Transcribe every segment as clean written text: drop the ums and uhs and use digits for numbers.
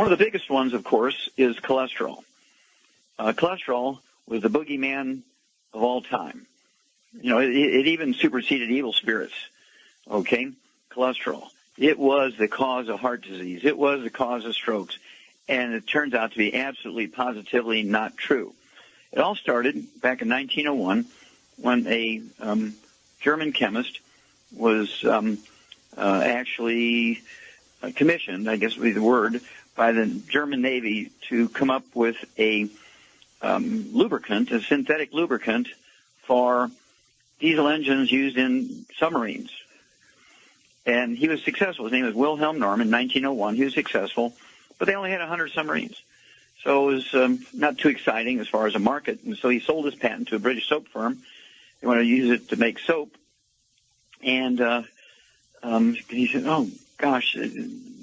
One of the biggest ones, of course, is cholesterol. Cholesterol was the boogeyman of all time. You know, it even superseded evil spirits. Okay? Cholesterol. It was the cause of heart disease. It was the cause of strokes. And it turns out to be absolutely, positively not true. It all started back in 1901 when a German chemist was actually commissioned, I guess would be the word, by the German Navy to come up with a lubricant, a synthetic lubricant for diesel engines used in submarines. And he was successful. His name was Wilhelm Norm in 1901. He was successful, but they only had 100 submarines. So it was not too exciting as far as a market. And so he sold his patent to a British soap firm. They wanted to use it to make soap. And he said, oh, gosh,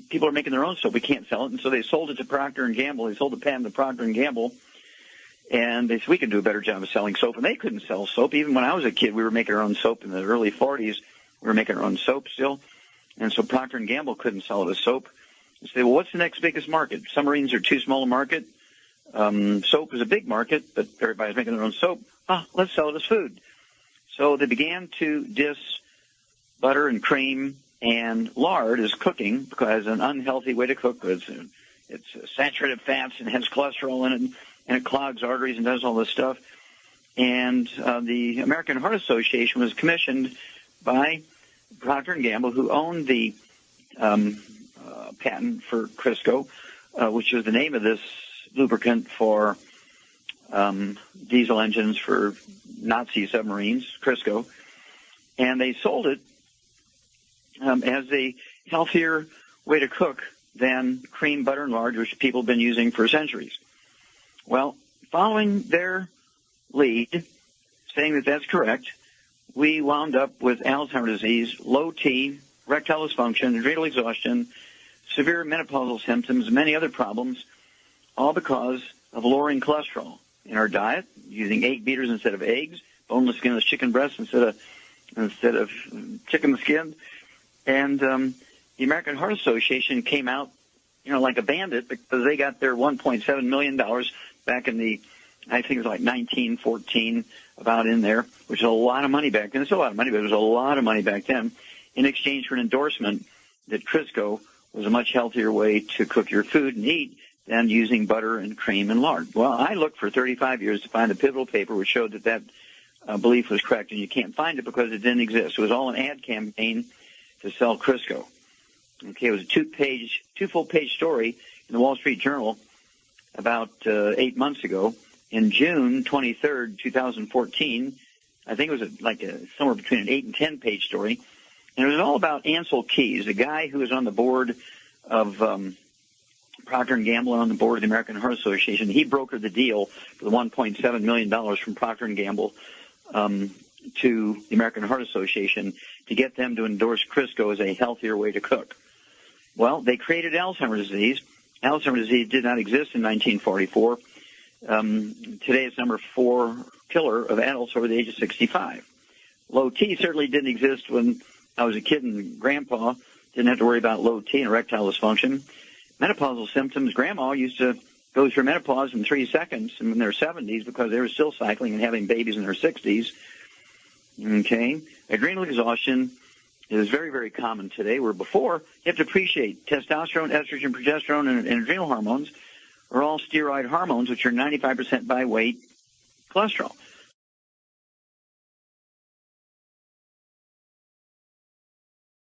people are making their own soap. We can't sell it. And so they sold it to Proctor and Gamble. They sold the patent to Proctor and Gamble. And they said, we can do a better job of selling soap. And they couldn't sell soap. Even when I was a kid, we were making our own soap in the early 40s. We were making our own soap still. And so Procter and Gamble couldn't sell it as soap. They said, well, what's the next biggest market? Submarines are too small a market. Soap is a big market, but everybody's making their own soap. Let's sell it as food. So they began to diss butter and cream and lard as cooking because an unhealthy way to cook. It's saturated fats and has cholesterol in it, and it clogs arteries and does all this stuff. And the American Heart Association was commissioned by Procter and Gamble, who owned the patent for Crisco, which was the name of this lubricant for diesel engines for Nazi submarines, Crisco. And they sold it as a healthier way to cook than cream, butter, and lard, which people have been using for centuries. Well, following their lead, saying that that's correct, we wound up with Alzheimer's disease, low T, erectile dysfunction, adrenal exhaustion, severe menopausal symptoms, and many other problems, all because of lowering cholesterol in our diet, using egg beaters instead of eggs, boneless skinless chicken breasts instead of chicken skin. And the American Heart Association came out, like a bandit because they got their $1.7 million back in the, I think it was like 1914, about in there, which is a lot of money back then. It's a lot of money, but it was a lot of money back then, in exchange for an endorsement that Crisco was a much healthier way to cook your food and eat than using butter and cream and lard. Well, I looked for 35 years to find a pivotal paper which showed that belief was correct, and you can't find it because it didn't exist. It was all an ad campaign to sell Crisco. Okay, it was a two full-page story in the Wall Street Journal about 8 months ago. In June 23rd, 2014, I think it was somewhere between an 8 and 10-page story, and it was all about Ansel Keys, the guy who was on the board of Procter and Gamble and on the board of the American Heart Association. He brokered the deal for the $1.7 million from Procter and Gamble to the American Heart Association to get them to endorse Crisco as a healthier way to cook. Well, they created Alzheimer's disease. Alzheimer's disease did not exist in 1944. Today it's number 4 killer of adults over the age of 65. Low T certainly didn't exist when I was a kid, and Grandpa didn't have to worry about low T and erectile dysfunction. Menopausal symptoms, Grandma used to go through menopause in 3 seconds in their 70s because they were still cycling and having babies in their 60s. Okay. Adrenal exhaustion is very, very common today, where before you have to appreciate testosterone, estrogen, progesterone, and adrenal hormones are all steroid hormones, which are 95% by weight cholesterol.